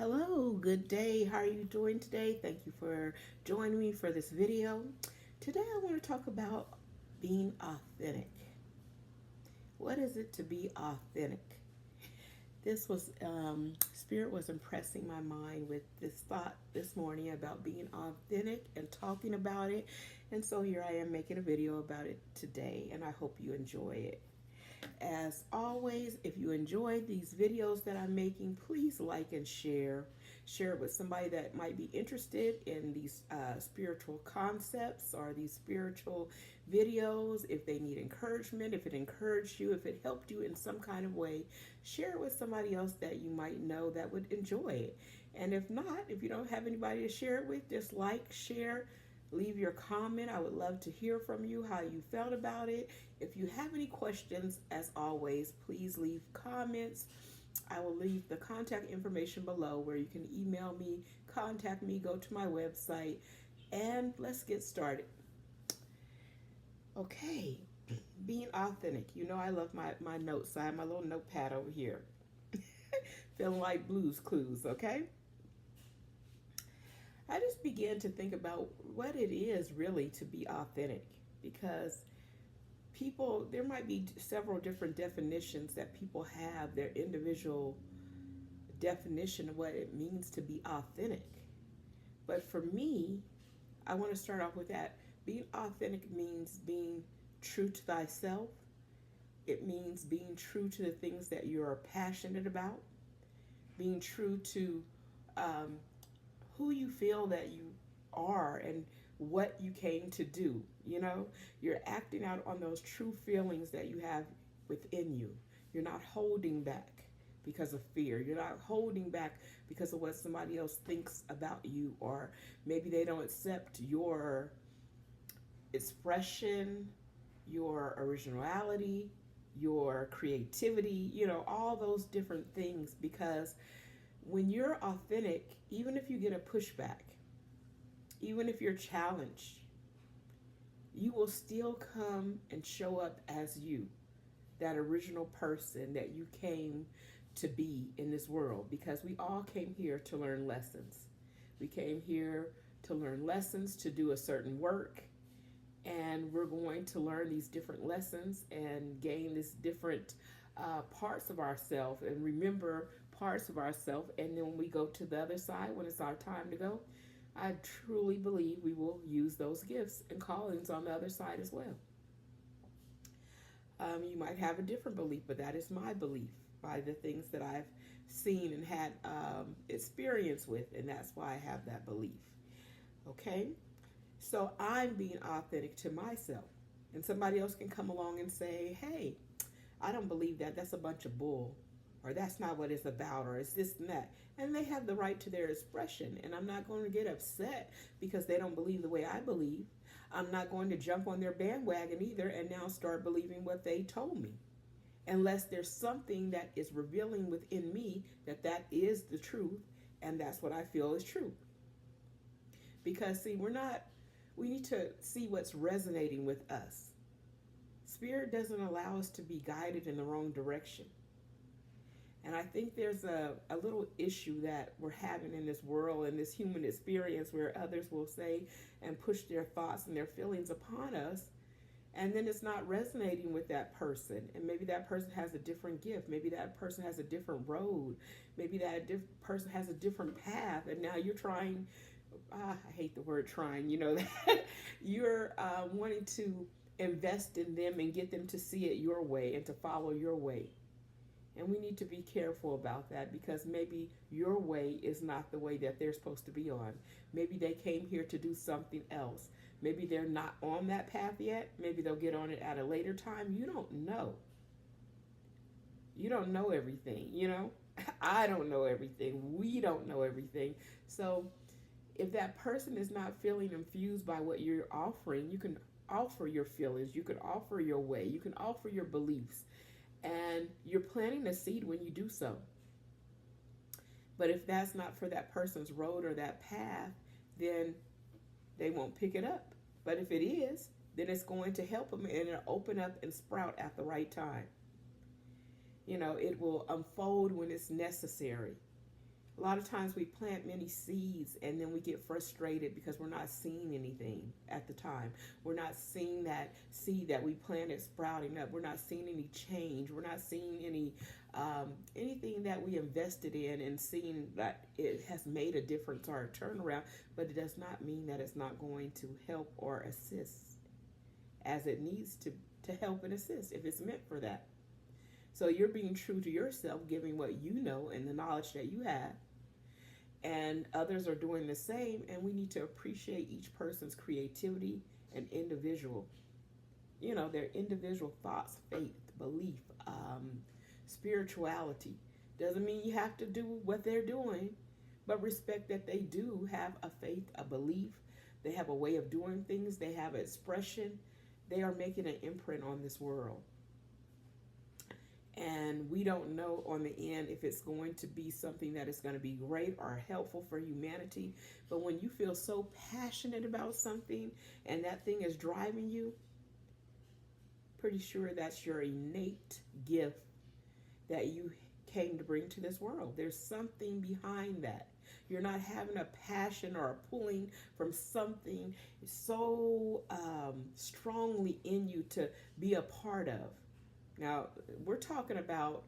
Hello, good day. How are you doing today? Thank you for joining me for this video. Today I want to talk about being authentic. What is it to be authentic? Spirit was impressing my mind with this thought this morning about being authentic and talking about it. And so here I am making a video about it today, and I hope you enjoy it. As always, if you enjoy these videos that I'm making, please like and share. Share it with somebody that might be interested in these spiritual concepts or these spiritual videos. If they need encouragement, if it encouraged you, if it helped you in some kind of way, share it with somebody else that you might know that would enjoy it. And if not, if you don't have anybody to share it with, just like, share, leave your comment. I would love to hear from you how you felt about it. If you have any questions, as always, please leave comments. I will leave the contact information below where you can email me, contact me, go to my website, and let's get started. Okay, being authentic. You know I love my notes. I have my little notepad over here. Feeling like Blue's Clues, okay? I just began to think about what it is really to be authentic because there might be several different definitions that people have, their individual definition of what it means to be authentic. But for me, I want to start off with that. Being authentic means being true to thyself. It means being true to the things that you are passionate about, being true to who you feel that you are and what you came to do. You're acting out on those true feelings that you have within you. You're not holding back because of fear. You're not holding back because of what somebody else thinks about you, or maybe they don't accept your expression, your originality, your creativity, all those different things. Because when you're authentic, even if you get a pushback, even if you're challenged, you will still come and show up as you, that original person that you came to be in this world. Because we all came here to learn lessons. We came here to learn lessons, to do a certain work, and we're going to learn these different lessons and gain these different parts of ourselves and remember parts of ourselves. And then when we go to the other side, when it's our time to go, I truly believe we will use those gifts and callings on the other side as well. You might have a different belief, but that is my belief by the things that I've seen and had experience with, and that's why I have that belief. Okay? So I'm being authentic to myself. And somebody else can come along and say, hey, I don't believe that. That's a bunch of bull. Or that's not what it's about. Or it's this and that. And they have the right to their expression. And I'm not going to get upset because they don't believe the way I believe. I'm not going to jump on their bandwagon either and now start believing what they told me. Unless there's something that is revealing within me that is the truth. And that's what I feel is true. Because, see, we need to see what's resonating with us. Spirit doesn't allow us to be guided in the wrong direction. And I think there's a little issue that we're having in this world, in this human experience, where others will say and push their thoughts and their feelings upon us, and then it's not resonating with that person. And maybe that person has a different gift. Maybe that person has a different road. Maybe that person has a different path, and now you're trying. I hate the word trying, that you're wanting to invest in them and get them to see it your way and to follow your way. And we need to be careful about that, because maybe your way is not the way that they're supposed to be on. Maybe they came here to do something else. Maybe they're not on that path yet. Maybe they'll get on it at a later time. You don't know. You don't know everything, I don't know everything. We don't know everything. So if that person is not feeling infused by what you're offering, you can offer your feelings, you can offer your way, you can offer your beliefs, and you're planting a seed when you do so. But if that's not for that person's road or that path, then they won't pick it up. But if it is, then it's going to help them, and it'll open up and sprout at the right time. It will unfold when it's necessary. A lot of times we plant many seeds and then we get frustrated because we're not seeing anything at the time. We're not seeing that seed that we planted sprouting up. We're not seeing any change. We're not seeing anything that we invested in and seeing that it has made a difference or a turnaround. But it does not mean that it's not going to help or assist as it needs to help and assist if it's meant for that. So you're being true to yourself, giving what you know and the knowledge that you have, and others are doing the same. And we need to appreciate each person's creativity and their individual thoughts, faith, belief, spirituality. Doesn't mean you have to do what they're doing, but respect that they do have a faith, a belief. They have a way of doing things. They have expression. They are making an imprint on this world. And we don't know on the end if it's going to be something that is going to be great or helpful for humanity. But when you feel so passionate about something and that thing is driving you, pretty sure that's your innate gift that you came to bring to this world. There's something behind that. You're not having a passion or a pulling from something so strongly in you to be a part of. Now, we're talking about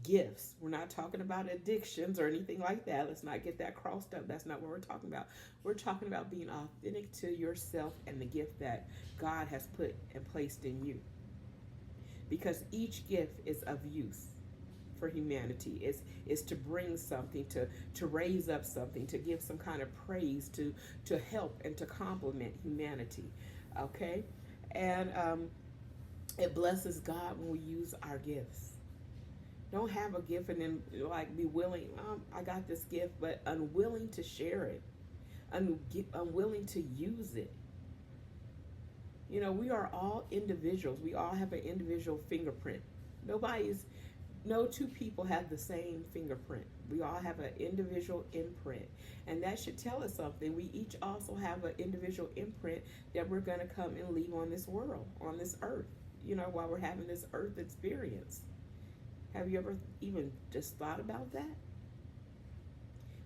gifts. We're not talking about addictions or anything like that. Let's not get that crossed up. That's not what we're talking about. We're talking about being authentic to yourself and the gift that God has put and placed in you. Because each gift is of use for humanity. Is to bring something, to raise up something, to give some kind of praise, to help and to complement humanity. Okay? And it blesses God when we use our gifts. Don't have a gift and then be willing, I got this gift, but unwilling to share it, unwilling to use it. We are all individuals. We all have an individual fingerprint. No two people have the same fingerprint. We all have an individual imprint. And that should tell us something. We each also have an individual imprint that we're going to come and leave on this world, on this earth. While we're having this earth experience. Have you ever even just thought about that?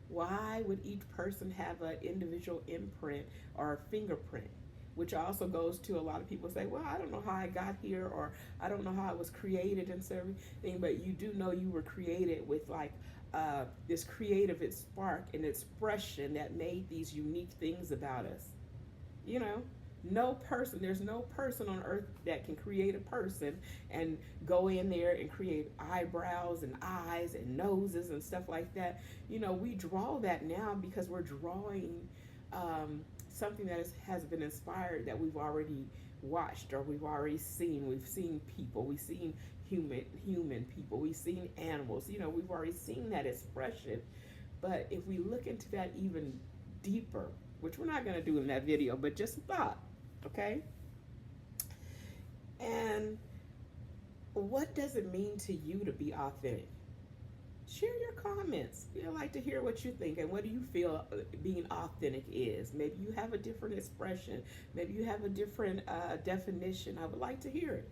Why would each person have an individual imprint or fingerprint? Which also goes to a lot of people say, well, I don't know how I got here, or I don't know how I was created and so everything, but you do know you were created with this creative spark and expression that made these unique things about us. There's no person on earth that can create a person and go in there and create eyebrows and eyes and noses and stuff like that. We draw that now because we're drawing something that has been inspired, that we've already watched or we've already seen. We've seen people, we've seen human people, we've seen animals. We've already seen that expression. But if we look into that even deeper, which we're not going to do in that video, but just a thought. Okay? And what does it mean to you to be authentic? Share your comments. I'd like to hear what you think and what do you feel being authentic is. Maybe you have a different expression. Maybe you have a different definition. I would like to hear it.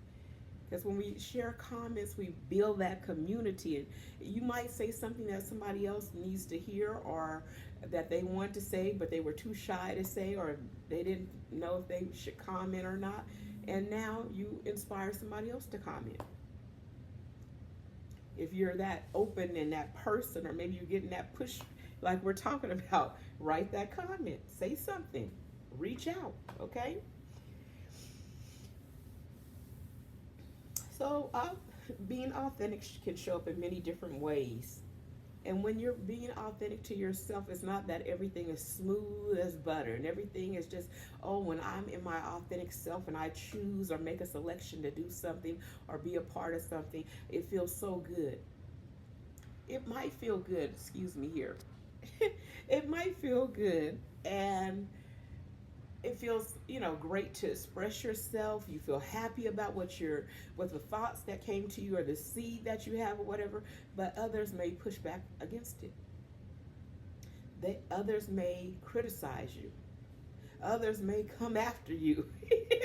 Because when we share comments, we build that community. And you might say something that somebody else needs to hear, or that they want to say, but they were too shy to say, or they didn't know if they should comment or not. And now you inspire somebody else to comment. If you're that open and that person, or maybe you're getting that push like we're talking about, write that comment. Say something. Reach out, okay? So being authentic can show up in many different ways. And when you're being authentic to yourself, it's not that everything is smooth as butter and everything is just, when I'm in my authentic self and I choose or make a selection to do something or be a part of something, it feels so good. It might feel good, it might feel good, and it feels, great to express yourself. You feel happy about what the thoughts that came to you or the seed that you have or whatever, but others may push back against it. Others may criticize you. Others may come after you.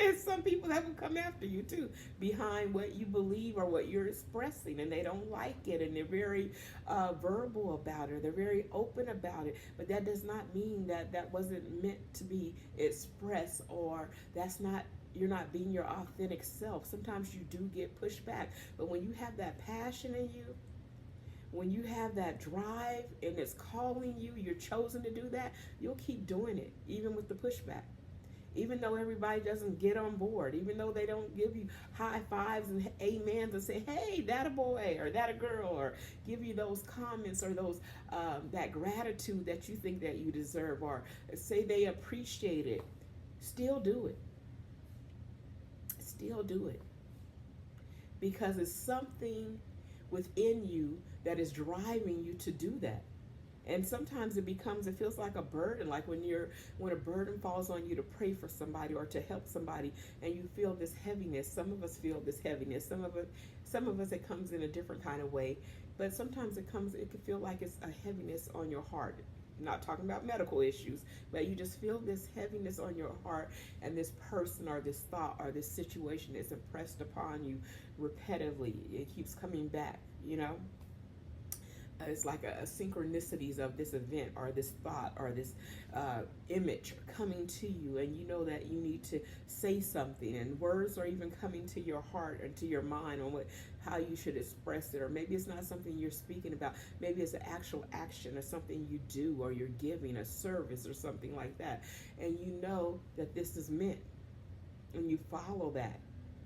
And some people that will come after you too, behind what you believe or what you're expressing, and they don't like it, and they're very verbal about it. They're very open about it. But that does not mean that that wasn't meant to be expressed, or that's not, you're not being your authentic self. Sometimes you do get pushed back, but when you have that passion in you, when you have that drive and it's calling you, you're chosen to do that, you'll keep doing it, even with the pushback. Even though everybody doesn't get on board, even though they don't give you high fives and amens and say, hey, that a boy or that a girl, or give you those comments or those that gratitude that you think that you deserve, or say they appreciate it, still do it. Still do it. Because it's something within you that is driving you to do that. And sometimes it feels like a burden, like when a burden falls on you to pray for somebody or to help somebody, and you feel this heaviness. Some of us feel this heaviness. Some of us it comes in a different kind of way, but sometimes it can feel like it's a heaviness on your heart. I'm not talking about medical issues, but you just feel this heaviness on your heart, and this person or this thought or this situation is impressed upon you repetitively. It keeps coming back, It's like a synchronicities of this event or this thought or this image coming to you, and you know that you need to say something, and words are even coming to your heart and to your mind on how you should express it. Or maybe it's not something you're speaking about, maybe it's an actual action or something you do, or you're giving a service or something like that, and you know that this is meant, and you follow that.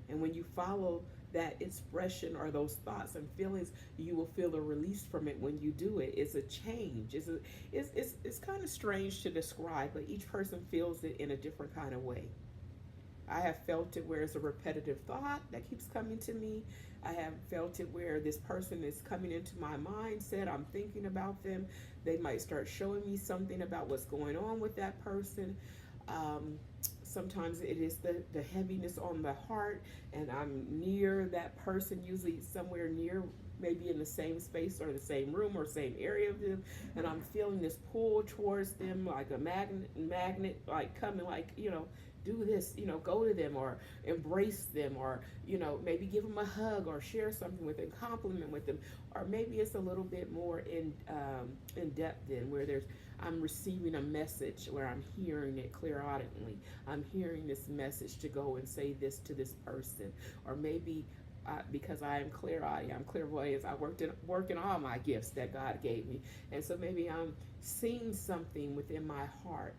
And when you follow that expression or those thoughts and feelings, you will feel a release from it when you do it. It's a change. It's kind of strange to describe, but each person feels it in a different kind of way. I have felt it where it's a repetitive thought that keeps coming to me. I have felt it where this person is coming into my mindset. I'm thinking about them. They might start showing me something about what's going on with that person. Sometimes it is the heaviness on the heart, and I'm near that person, usually somewhere near, maybe in the same space or the same room or same area of them, and I'm feeling this pull towards them like a magnet, like coming, like, do this, go to them or embrace them, or, maybe give them a hug or share something with them, compliment with them. Or maybe it's a little bit more in depth then, where I'm receiving a message where I'm hearing it clairaudibly. I'm hearing this message to go and say this to this person. Or maybe because I am clairaudient, I'm clairvoyant, I work in all my gifts that God gave me. And so maybe I'm seeing something within my heart.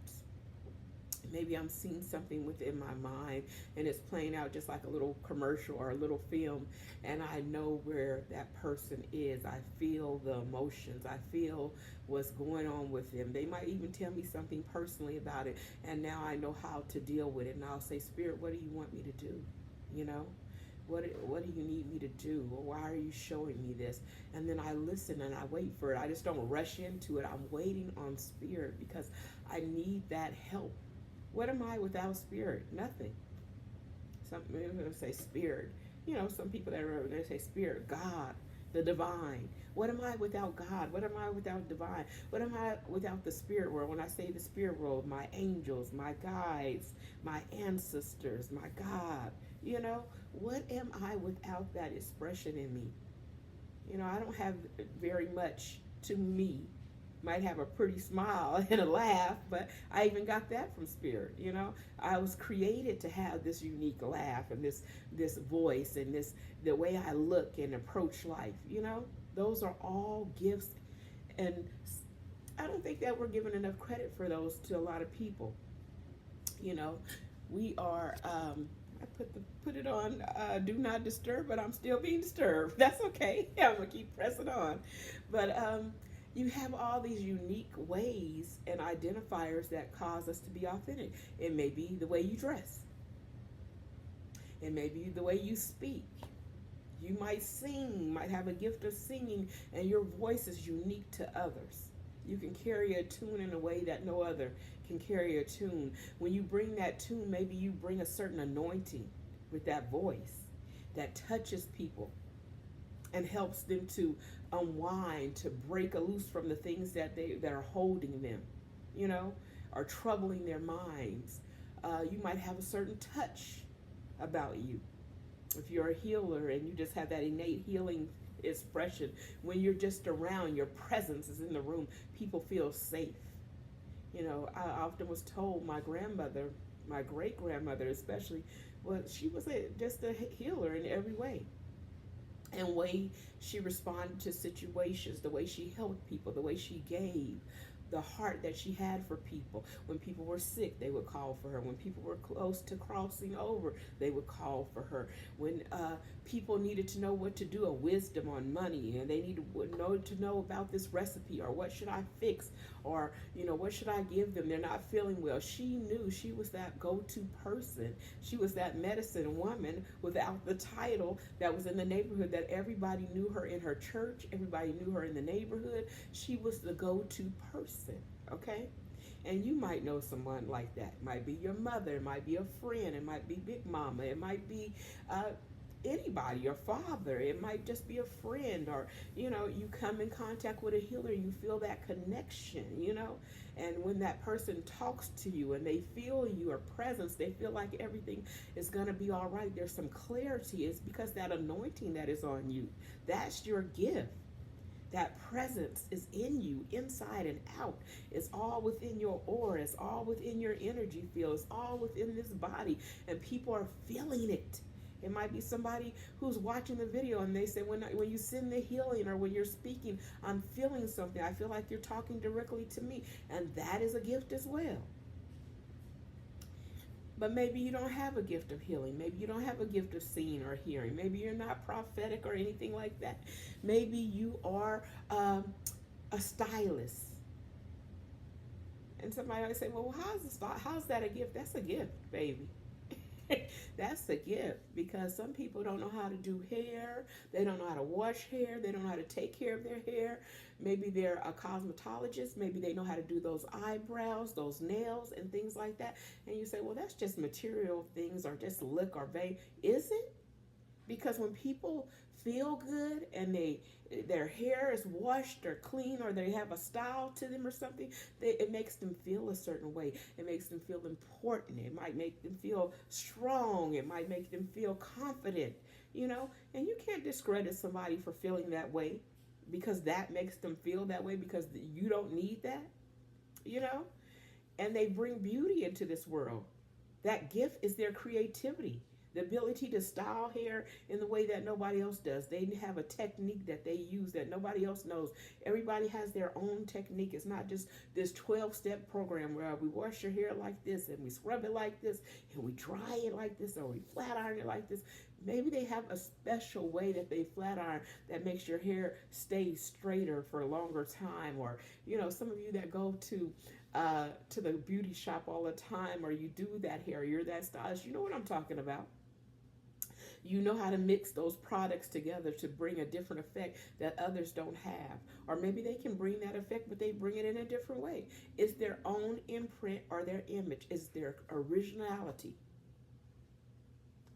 Maybe I'm seeing something within my mind, and it's playing out just like a little commercial or a little film, and I know where that person is. I feel the emotions. I feel what's going on with them. They might even tell me something personally about it, and now I know how to deal with it. And I'll say, Spirit, what do you want me to do? What do you need me to do? Or why are you showing me this? And then I listen and I wait for it. I just don't rush into it. I'm waiting on Spirit because I need that help. What am I without Spirit? Nothing. Some people say Spirit. Some people they say Spirit, God, the divine. What am I without God? What am I without divine? What am I without the spirit world? When I say the spirit world, my angels, my guides, my ancestors, my God. What am I without that expression in me? I don't have very much to me. Might have a pretty smile and a laugh, but I even got that from Spirit. I was created to have this unique laugh and this voice and the way I look and approach life. Those are all gifts, and I don't think that we're given enough credit for those to a lot of people. We are. I put it on do not disturb, but I'm still being disturbed. That's okay. I'm gonna keep pressing on, but you have all these unique ways and identifiers that cause us to be authentic. It may be the way you dress. It may be the way you speak. You might sing, might have a gift of singing, and your voice is unique to others. You can carry a tune in a way that no other can carry a tune. When you bring that tune, maybe you bring a certain anointing with that voice that touches people and helps them to unwind, to break loose from the things that are holding them. are troubling their minds. You might have a certain touch about you. If you're a healer and you just have that innate healing expression, when you're just around, your presence is in the room, people feel safe. I often was told my grandmother, my great grandmother especially, she was just a healer in every way. And way she responded to situations, the way she helped people, the way she gave, the heart that she had for people. When people were sick, they would call for her. When people were close to crossing over, they would call for her. When people needed to know what to do, a wisdom on money, and they needed to know about this recipe, or what should I fix, or what should I give them? They're not feeling well. She knew she was that go-to person. She was that medicine woman without the title, that was in the neighborhood, that everybody knew her in her church, everybody knew her in the neighborhood. She was the go-to person. Okay? And you might know someone like that. It might be your mother, it might be a friend, it might be Big Mama, it might be anybody, your father, it might just be a friend, or you come in contact with a healer, you feel that connection, and when that person talks to you and they feel your presence, they feel like everything is going to be all right. There's some clarity. It's because that anointing that is on you, that's your gift. That presence is in you, inside and out. It's all within your aura. It's all within your energy field. It's all within this body. And people are feeling it. It might be somebody who's watching the video and they say, when you send the healing, or when you're speaking, I'm feeling something. I feel like you're talking directly to me. And that is a gift as well. But maybe you don't have a gift of healing. Maybe you don't have a gift of seeing or hearing. Maybe you're not prophetic or anything like that. Maybe you are a stylist. And somebody might say, well, how's that a gift? That's a gift, baby. That's a gift, because some people don't know how to do hair. They don't know how to wash hair. They don't know how to take care of their hair. Maybe they're a cosmetologist. Maybe they know how to do those eyebrows, those nails, and things like that. And you say, well, that's just material things, or just look or vain. Is it? Because when people feel good and their hair is washed or clean, or they have a style to them or something, it makes them feel a certain way. It makes them feel important. It might make them feel strong. It might make them feel confident, and you can't discredit somebody for feeling that way, because that makes them feel that way, because you don't need that, and they bring beauty into this world. That gift is their creativity. The ability to style hair in the way that nobody else does. They have a technique that they use that nobody else knows. Everybody has their own technique. It's not just this 12-step program where we wash your hair like this, and we scrub it like this, and we dry it like this, or we flat iron it like this. Maybe they have a special way that they flat iron that makes your hair stay straighter for a longer time. Or, some of you that go to the beauty shop all the time, or you do that hair, you're that stylist, you know what I'm talking about. You know how to mix those products together to bring a different effect that others don't have. Or maybe they can bring that effect, but they bring it in a different way. It's their own imprint or their image. It's their originality.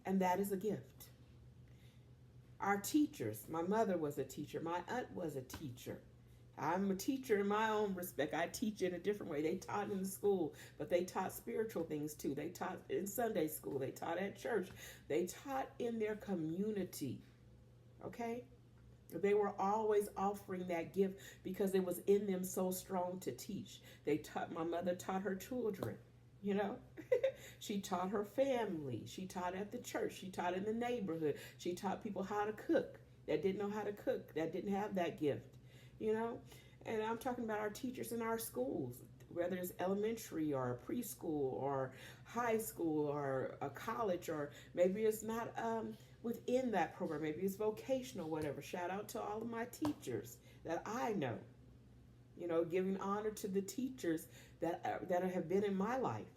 And that is a gift. Our teachers, my mother was a teacher. My aunt was a teacher. I'm a teacher in my own respect. I teach in a different way. They taught in the school, but they taught spiritual things too. They taught in Sunday school. They taught at church. They taught in their community. Okay? They were always offering that gift because it was in them so strong to teach. My mother taught her children, She taught her family. She taught at the church. She taught in the neighborhood. She taught people how to cook that didn't know how to cook, that didn't have that gift. And I'm talking about our teachers in our schools, whether it's elementary or preschool or high school or a college, or maybe it's not within that program. Maybe it's vocational, whatever. Shout out to all of my teachers that I know, giving honor to the teachers that have been in my life.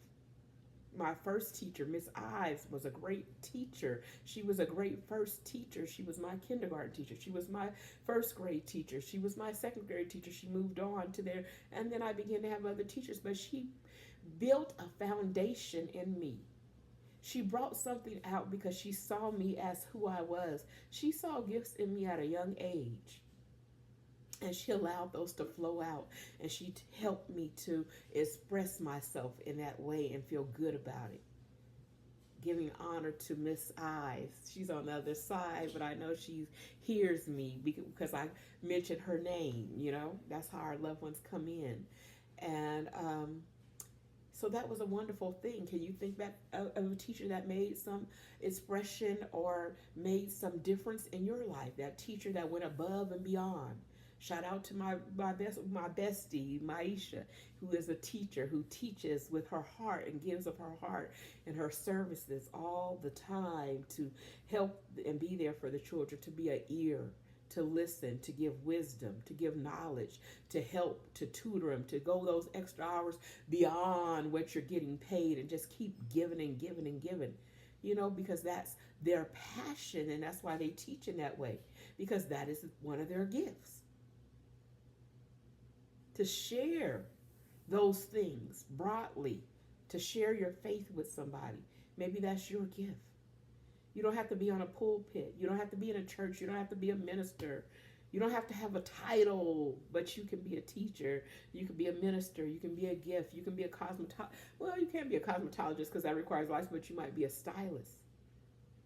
My first teacher, Miss Ives, was a great teacher. She was a great first teacher. She was my kindergarten teacher. She was my first grade teacher. She was my second grade teacher. She moved on to there, and then I began to have other teachers, but she built a foundation in me. She brought something out because she saw me as who I was. She saw gifts in me at a young age. And she allowed those to flow out, and she helped me to express myself in that way and feel good about it. Giving honor to Miss Eyes. She's on the other side, but I know she hears me because I mentioned her name. That's how our loved ones come in. And so that was a wonderful thing. Can you think back of a teacher that made some expression or made some difference in your life? That teacher that went above and beyond. Shout out to my bestie, Maisha, who is a teacher who teaches with her heart and gives of her heart and her services all the time to help and be there for the children, to be an ear, to listen, to give wisdom, to give knowledge, to help, to tutor them, to go those extra hours beyond what you're getting paid and just keep giving and giving and giving. Because that's their passion, and that's why they teach in that way, because that is one of their gifts. To share those things broadly, to share your faith with somebody. Maybe that's your gift. You don't have to be on a pulpit. You don't have to be in a church. You don't have to be a minister. You don't have to have a title, but you can be a teacher. You can be a minister. You can be a gift. You can be a cosmetologist. Well, you can't be a cosmetologist because that requires license, but you might be a stylist.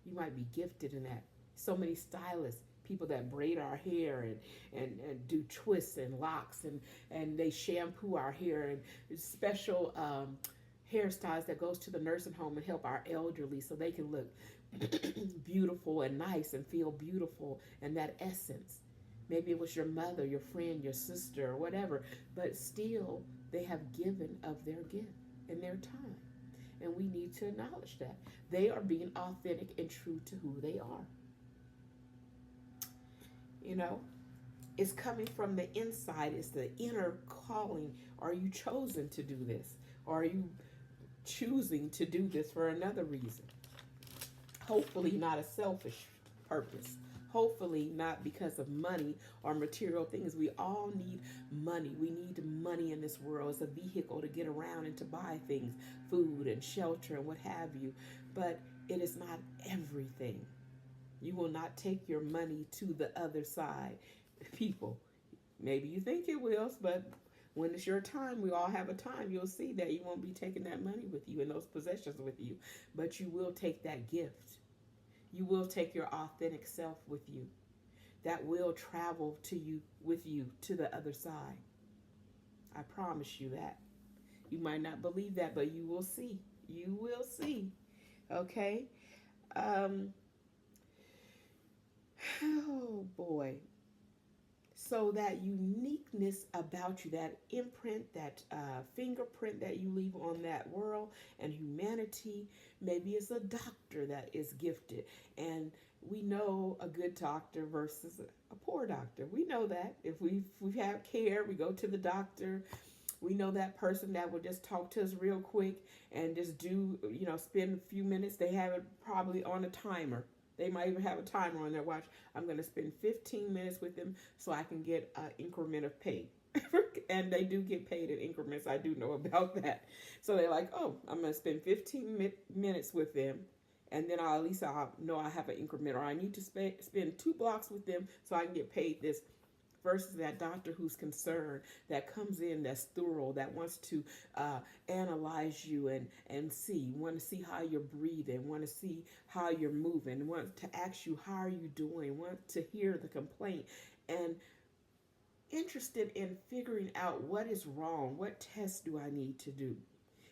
You might be gifted in that. So many stylists, people that braid our hair and do twists and locks, and they shampoo our hair, and special hairstyles that goes to the nursing home and help our elderly so they can look beautiful and nice and feel beautiful and that essence. Maybe it was your mother, your friend, your sister, or whatever, but still they have given of their gift and their time. And we need to acknowledge that. They are being authentic and true to who they are. It's coming from the inside. It's the inner calling. Are you chosen to do this? Or are you choosing to do this for another reason? Hopefully not a selfish purpose. Hopefully not because of money or material things. We all need money. We need money in this world as a vehicle to get around and to buy things, food and shelter and what have you. But it is not everything. You will not take your money to the other side. People, maybe you think it will, but when it's your time, we all have a time, you'll see that you won't be taking that money with you and those possessions with you, but you will take that gift. You will take your authentic self with you. That will travel with you to the other side. I promise you that. You might not believe that, but you will see. You will see. Okay? Oh boy. So that uniqueness about you, that imprint, that fingerprint that you leave on that world and humanity, maybe it's a doctor that is gifted. And we know a good doctor versus a poor doctor. We know that. If we've had care, we go to the doctor. We know that person that will just talk to us real quick and just spend a few minutes. They have it probably on a timer. They might even have a timer on their watch. I'm going to spend 15 minutes with them so I can get an increment of pay. And they do get paid in increments. I do know about that. So they're like, oh, I'm going to spend 15 minutes with them. And then I'll know I have an increment. Or I need to spend 2 blocks with them so I can get paid this. Versus that doctor who's concerned, that comes in, that's thorough, that wants to analyze you and want to see how you're breathing, want to see how you're moving, want to ask you how are you doing, want to hear the complaint, and interested in figuring out what is wrong, what tests do I need to do,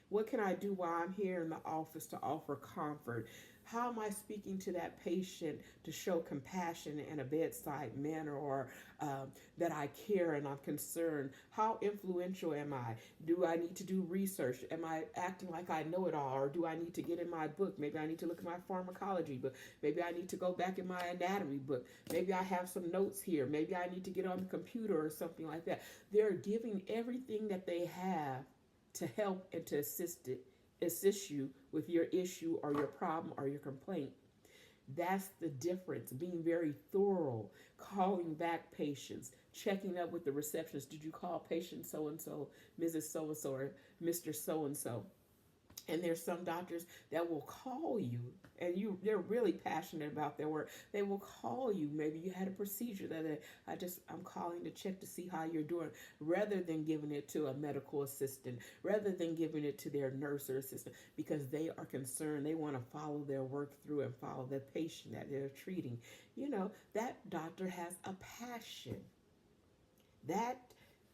what can I do while I'm here in the office to offer comfort. How am I speaking to that patient to show compassion in a bedside manner, or that I care and I'm concerned? How influential am I? Do I need to do research? Am I acting like I know it all, or do I need to get in my book? Maybe I need to look at my pharmacology book. Maybe I need to go back in my anatomy book. Maybe I have some notes here. Maybe I need to get on the computer or something like that. They're giving everything that they have to help and to assist you with your issue or your problem or your complaint. That's the difference. Being very thorough, calling back patients, checking up with the receptionist. Did you call patient so-and-so, Mrs. So-and-so, or Mr. So-and-so? And there's some doctors that will call you, and they're really passionate about their work. They will call you. Maybe you had a procedure that I'm calling to check to see how you're doing, rather than giving it to a medical assistant, rather than giving it to their nurse or assistant, because they are concerned. They want to follow their work through and follow the patient that they're treating. That doctor has a passion. That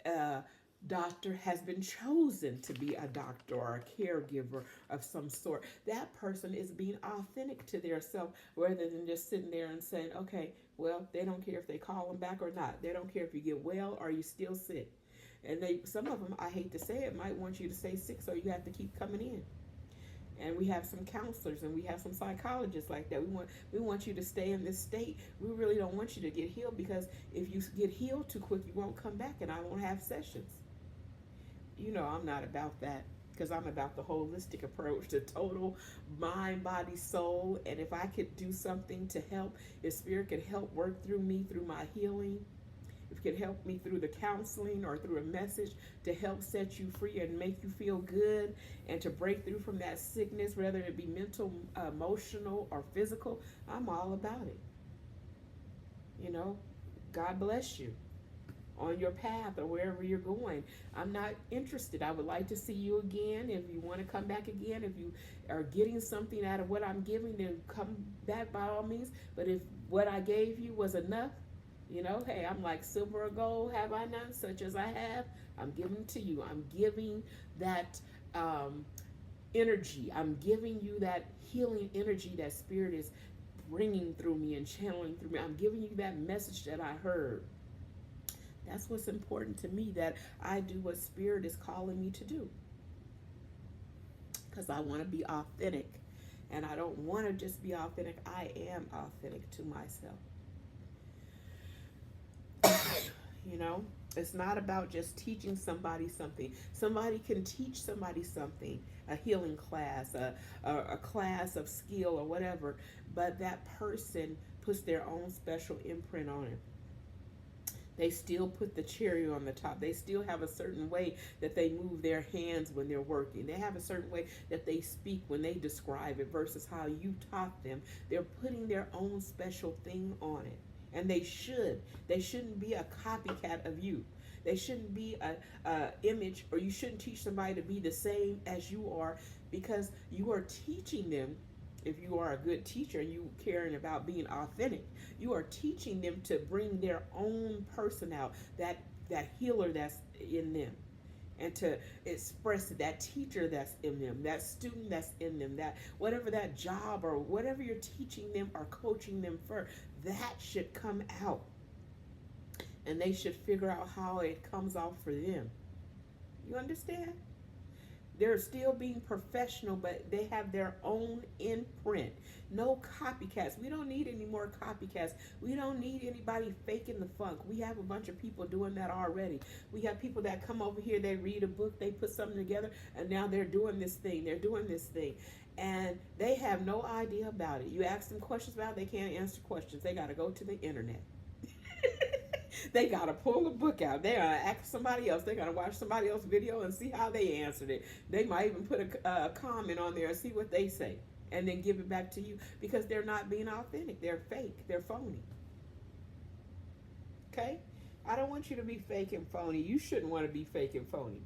uh, doctor has been chosen to be a doctor or a caregiver of some sort. That person is being authentic to their self, rather than just sitting there and saying, okay, well, they don't care if they call them back or not. They don't care if you get well or you still sick. And some of them, I hate to say it, might want you to stay sick, so you have to keep coming in. And we have some counselors and we have some psychologists like that. We want you to stay in this state. We really don't want you to get healed, because if you get healed too quick, you won't come back and I won't have sessions. I'm not about that, because I'm about the holistic approach to total mind, body, soul. And if I could do something to help, if spirit could help work through me through my healing, if it could help me through the counseling or through a message to help set you free and make you feel good and to break through from that sickness, whether it be mental, emotional, or physical, I'm all about it. God bless you on your path or wherever you're going. I'm not interested. I would like to see you again. If you want to come back again, if you are getting something out of what I'm giving, then come back by all means. But if what I gave you was enough, hey, I'm like silver or gold have I none, such as I have, I'm giving to you. I'm giving that energy. I'm giving you that healing energy that spirit is bringing through me and channeling through me. I'm giving you that message that I heard. That's what's important to me, that I do what spirit is calling me to do, because I want to be authentic, and I don't want to just be authentic. I am authentic to myself. It's not about just teaching somebody something. Somebody can teach somebody something, a healing class, a class of skill or whatever, but that person puts their own special imprint on it. They still put the cherry on the top. They still have a certain way that they move their hands when they're working. They have a certain way that they speak when they describe it versus how you taught them. They're putting their own special thing on it. And they should. They shouldn't be a copycat of you. They shouldn't be a image, or you shouldn't teach somebody to be the same as you are, because you are teaching them. If you are a good teacher and you caring about being authentic, you are teaching them to bring their own person out, that healer that's in them, and to express that teacher that's in them, that student that's in them, that whatever that job or whatever you're teaching them or coaching them for, that should come out. And they should figure out how it comes off for them. You understand? They're still being professional, but they have their own imprint. No copycats. We don't need any more copycats. We don't need anybody faking the funk. We have a bunch of people doing that already. We have people that come over here, they read a book, they put something together, and now they're doing this thing. They're doing this thing. And they have no idea about it. You ask them questions about it, they can't answer questions. They got to go to the internet. They got to pull the book out. They're going to ask somebody else. They're going to watch somebody else's video and see how they answered it. They might even put a comment on there and see what they say, and then give it back to you, because they're not being authentic. They're fake. They're phony. Okay? I don't want you to be fake and phony. You shouldn't want to be fake and phony.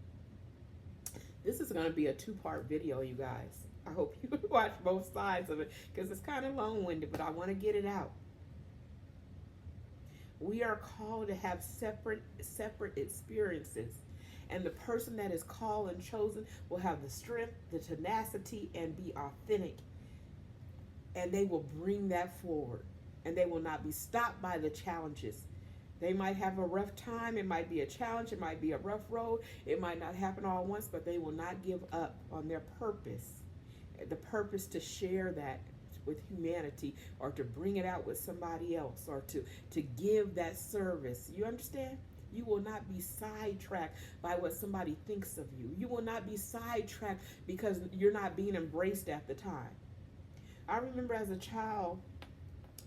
This is going to be a 2-part video, you guys. I hope you watch both sides of it, because it's kind of long-winded, but I want to get it out. We are called to have separate experiences. And the person that is called and chosen will have the strength, the tenacity, and be authentic. And they will bring that forward. And they will not be stopped by the challenges. They might have a rough time. It might be a challenge. It might be a rough road. It might not happen all at once, but they will not give up on their purpose. The purpose to share that with humanity, or to bring it out with somebody else, or to give that service. You understand? You will not be sidetracked by what somebody thinks of you. You will not be sidetracked because you're not being embraced at the time. I remember as a child,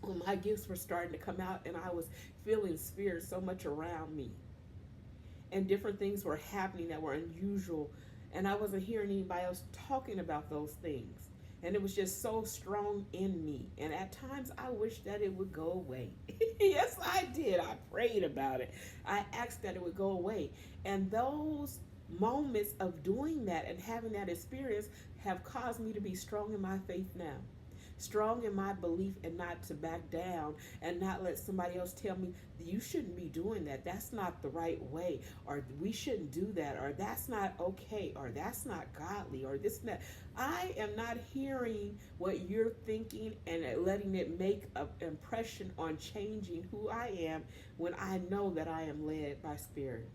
when my gifts were starting to come out and I was feeling spirit so much around me, and different things were happening that were unusual, and I wasn't hearing anybody else talking about those things. And it was just so strong in me. And at times I wish that it would go away. Yes, I did. I prayed about it. I asked that it would go away. And those moments of doing that and having that experience have caused me to be strong in my faith now, strong in my belief, and not to back down and not let somebody else tell me you shouldn't be doing that. That's not the right way, or we shouldn't do that, or that's not okay, or that's not godly, or this and that. I am not hearing what you're thinking and letting it make an impression on changing who I am when I know that I am led by Spirit.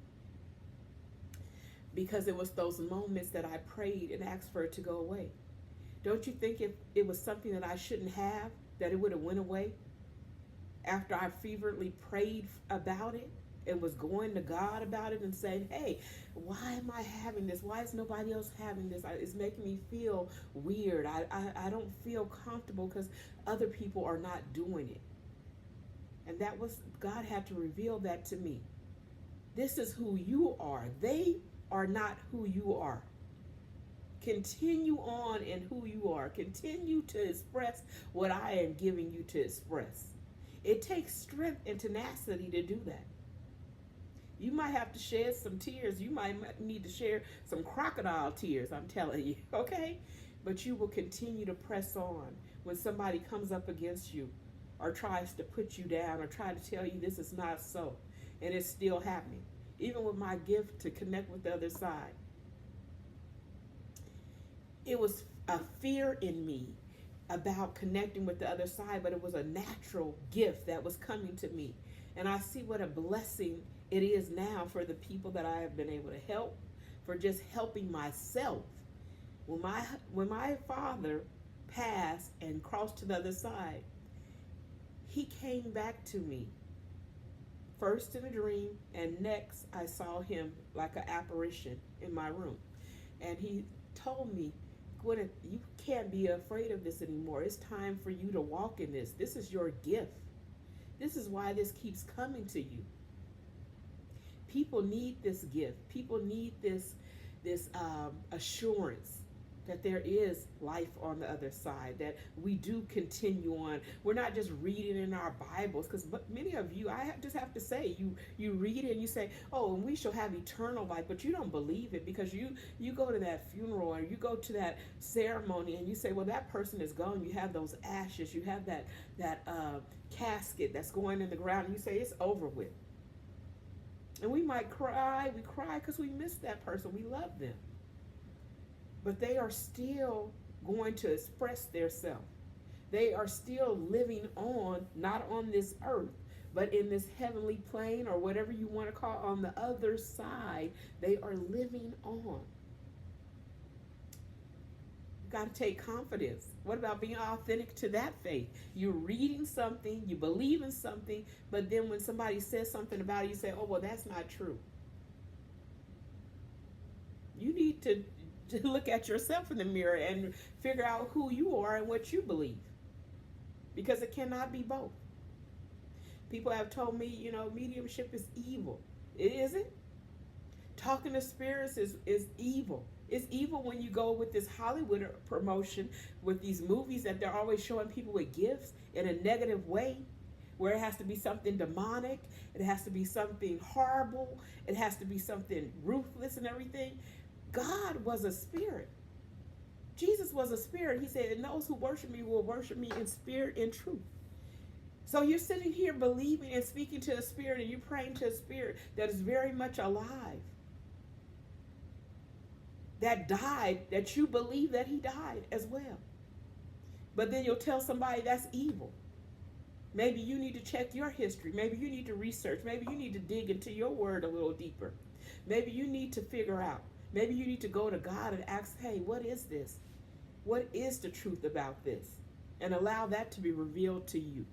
Because it was those moments that I prayed and asked for it to go away. Don't you think if it was something that I shouldn't have, that it would have went away after I fervently prayed about it and was going to God about it and saying, hey, why am I having this? Why is nobody else having this? It's making me feel weird. I don't feel comfortable because other people are not doing it. And that was, God had to reveal that to me. This is who you are. They are not who you are. Continue on in who you are. Continue to express what I am giving you to express. It takes strength and tenacity to do that. You might have to shed some tears. You might need to share some crocodile tears, I'm telling you, okay? But you will continue to press on when somebody comes up against you or tries to put you down or try to tell you this is not so. And it's still happening. Even with my gift to connect with the other side. It was a fear in me about connecting with the other side, but it was a natural gift that was coming to me. And I see what a blessing it is now for the people that I have been able to help, for just helping myself. When my father passed and crossed to the other side, he came back to me. First in a dream, and next I saw him like an apparition in my room. And he told me, Gwyneth, you can't be afraid of this anymore. It's time for you to walk in this. This is your gift. This is why this keeps coming to you. People need this gift. People need this assurance that there is life on the other side, that we do continue on. We're not just reading in our Bibles, because many of you, just have to say, you read it and you say, oh, and we shall have eternal life, but you don't believe it because you go to that funeral or you go to that ceremony and you say, well, that person is gone. You have those ashes. You have that casket that's going in the ground, and you say, it's over with. And we might cry. We cry because we miss that person. We love them. But they are still going to express their self. They are still living on, not on this earth, but in this heavenly plane or whatever you want to call it, on the other side. They are living on. You've got to take confidence. What about being authentic to that faith? You're reading something, you believe in something, but then when somebody says something about it, you say, oh, well, that's not true. You need to look at yourself in the mirror and figure out who you are and what you believe. Because it cannot be both. People have told me, mediumship is evil. It isn't. Talking to spirits is evil. It's evil when you go with this Hollywood promotion, with these movies that they're always showing people with gifts in a negative way, where it has to be something demonic, it has to be something horrible, it has to be something ruthless and everything. God was a spirit. Jesus was a spirit. He said, and those who worship me will worship me in spirit and truth. So you're sitting here believing and speaking to a spirit, and you're praying to a spirit that is very much alive. That died, that you believe that he died as well. But then you'll tell somebody that's evil. Maybe you need to check your history. Maybe you need to research. Maybe you need to dig into your word a little deeper. Maybe you need to figure out. Maybe you need to go to God and ask, hey, what is this? What is the truth about this? And allow that to be revealed to you.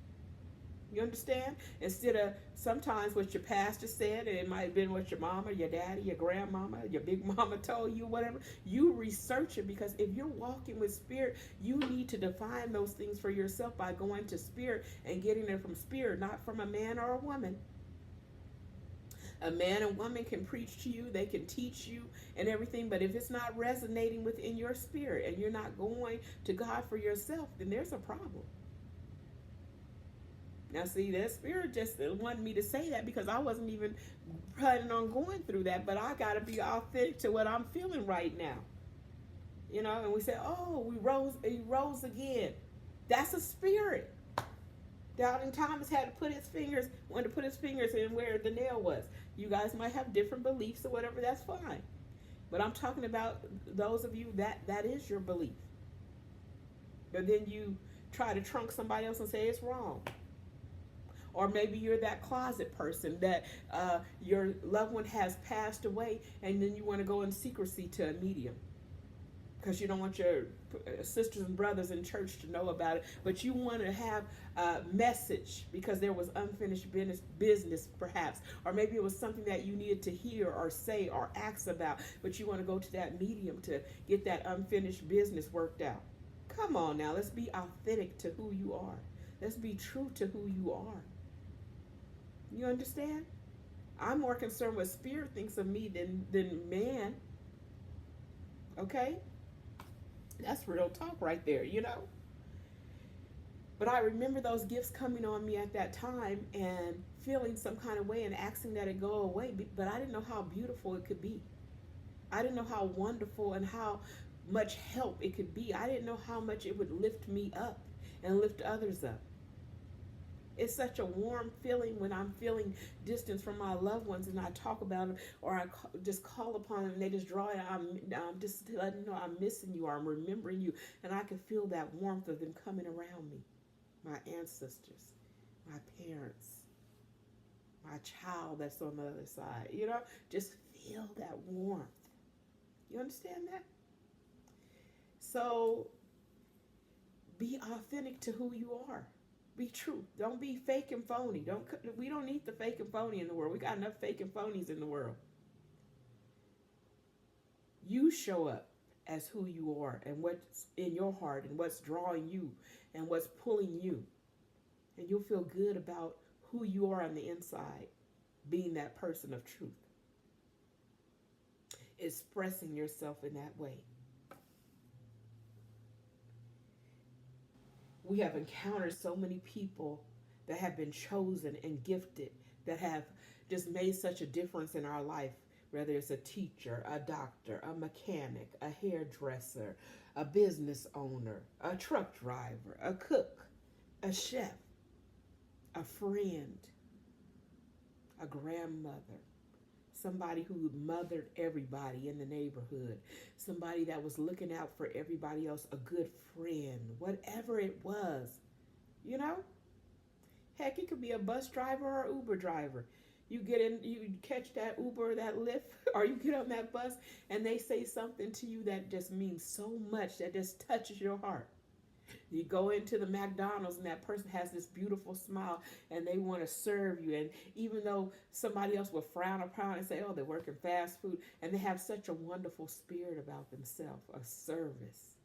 You understand? Instead of sometimes what your pastor said, and it might have been what your mama, your daddy, your grandmama, your big mama told you, whatever, you research it, because if you're walking with spirit, you need to define those things for yourself by going to spirit and getting it from spirit, not from a man or a woman. A man and woman can preach to you, they can teach you and everything, but if it's not resonating within your spirit and you're not going to God for yourself, then there's a problem. Now, see, that spirit just wanted me to say that because I wasn't even planning on going through that, but I got to be authentic to what I'm feeling right now. You know, and we say, oh, he rose again. That's a spirit. Doubting Thomas wanted to put his fingers in where the nail was. You guys might have different beliefs or whatever, that's fine. But I'm talking about those of you that is your belief. But then you try to trunk somebody else and say it's wrong. Or maybe you're that closet person that your loved one has passed away and then you want to go in secrecy to a medium because you don't want your sisters and brothers in church to know about it, but you want to have a message because there was unfinished business perhaps, or maybe it was something that you needed to hear or say or ask about, but you want to go to that medium to get that unfinished business worked out. Come on now, let's be authentic to who you are. Let's be true to who you are. You understand? I'm more concerned what spirit thinks of me than man. Okay? That's real talk right there, you know? But I remember those gifts coming on me at that time and feeling some kind of way and asking that it go away, but I didn't know how beautiful it could be. I didn't know how wonderful and how much help it could be. I didn't know how much it would lift me up and lift others up. It's such a warm feeling when I'm feeling distance from my loved ones and I talk about them or I just call upon them and they just draw it. I'm just letting them know I'm missing you or I'm remembering you. And I can feel that warmth of them coming around me. My ancestors, my parents, my child that's on the other side. You know, just feel that warmth. You understand that? So be authentic to who you are. Be true. Don't be fake and phony. We don't need the fake and phony in the world. We got enough fake and phonies in the world. You show up as who you are and what's in your heart and what's drawing you and what's pulling you. And you'll feel good about who you are on the inside, being that person of truth. Expressing yourself in that way. We have encountered so many people that have been chosen and gifted that have just made such a difference in our life, whether it's a teacher, a doctor, a mechanic, a hairdresser, a business owner, a truck driver, a cook, a chef, a friend, a grandmother, somebody who mothered everybody in the neighborhood, somebody that was looking out for everybody else, a good friend, whatever it was, you know? Heck, it could be a bus driver or an Uber driver. You get in, you catch that Uber or that Lyft, or you get on that bus and they say something to you that just means so much, that just touches your heart. You go into the McDonald's and that person has this beautiful smile and they want to serve you. And even though somebody else will frown upon and say, oh, they're working fast food, and they have such a wonderful spirit about themselves, a service.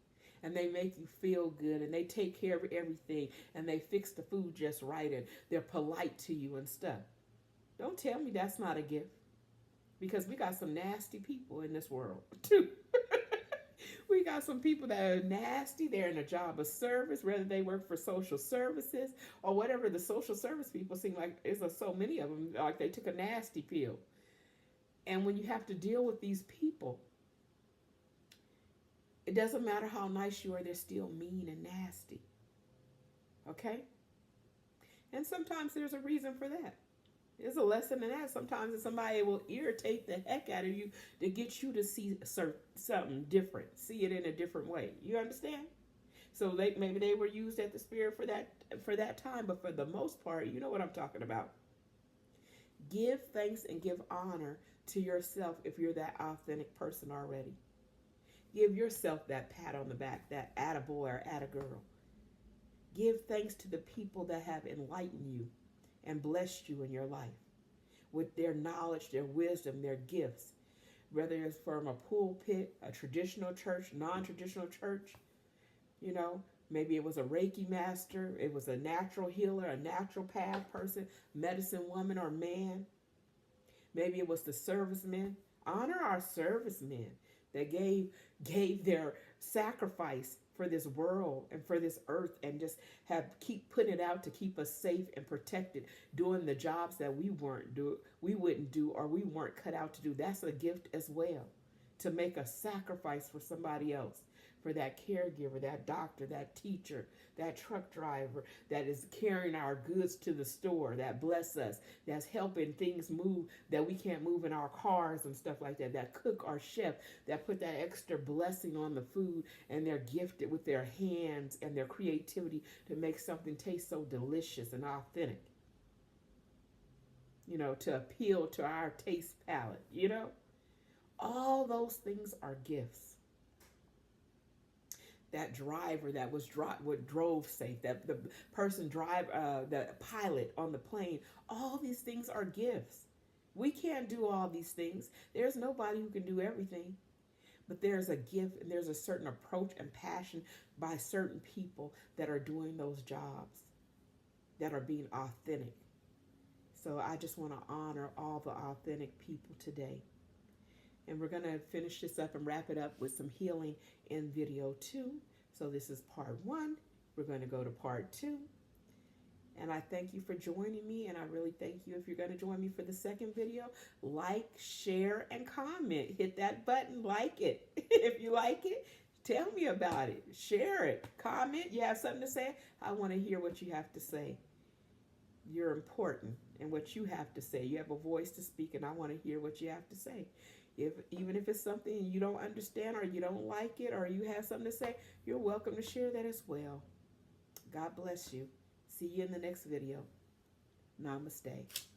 And they make you feel good and they take care of everything and they fix the food just right and they're polite to you and stuff. Don't tell me that's not a gift, because we got some nasty people in this world too. We got some people that are nasty. They're in a job of service, whether they work for social services or whatever. The social service people seem like there's so many of them, like they took a nasty pill. And when you have to deal with these people, it doesn't matter how nice you are, they're still mean and nasty. Okay? And sometimes there's a reason for that. There's a lesson in that. Sometimes somebody will irritate the heck out of you to get you to see something different, see it in a different way. You understand? So maybe they were used at the spirit for that time, but for the most part, you know what I'm talking about. Give thanks and give honor to yourself if you're that authentic person already. Give yourself that pat on the back, that attaboy or attagirl. Give thanks to the people that have enlightened you and blessed you in your life with their knowledge, their wisdom, their gifts, whether it's from a pulpit, a traditional church, non-traditional church, you know, maybe it was a Reiki master, it was a natural healer, a natural path person, medicine woman or man. Maybe it was the servicemen. Honor our servicemen that gave their sacrifice for this world and for this earth, and just have keep putting it out to keep us safe and protected, doing the jobs that we wouldn't do, or we weren't cut out to do. That's a gift as well, to make a sacrifice for somebody else, for that caregiver, that doctor, that teacher, that truck driver that is carrying our goods to the store, that bless us, that's helping things move that we can't move in our cars and stuff like that, that cook or chef that put that extra blessing on the food, and they're gifted with their hands and their creativity to make something taste so delicious and authentic, to appeal to our taste palette. All those things are gifts. That driver that drove safe, that the person the pilot on the plane, all these things are gifts. We can't do all these things. There's nobody who can do everything. But there's a gift, and there's a certain approach and passion by certain people that are doing those jobs, that are being authentic. So I just want to honor all the authentic people today. And we're going to finish this up and wrap it up with some healing in video 2. So this is part 1. We're going to go to part 2. And I thank you for joining me, and I really thank you if you're going to join me for the second video. Like, share, and comment. Hit that button, like it. If you like it, tell me about it. Share it. Comment. You have something to say? I want to hear what you have to say. You're important in what you have to say. You have a voice to speak, and I want to hear what you have to say. Even if it's something you don't understand, or you don't like it, or you have something to say, you're welcome to share that as well. God bless you. See you in the next video. Namaste.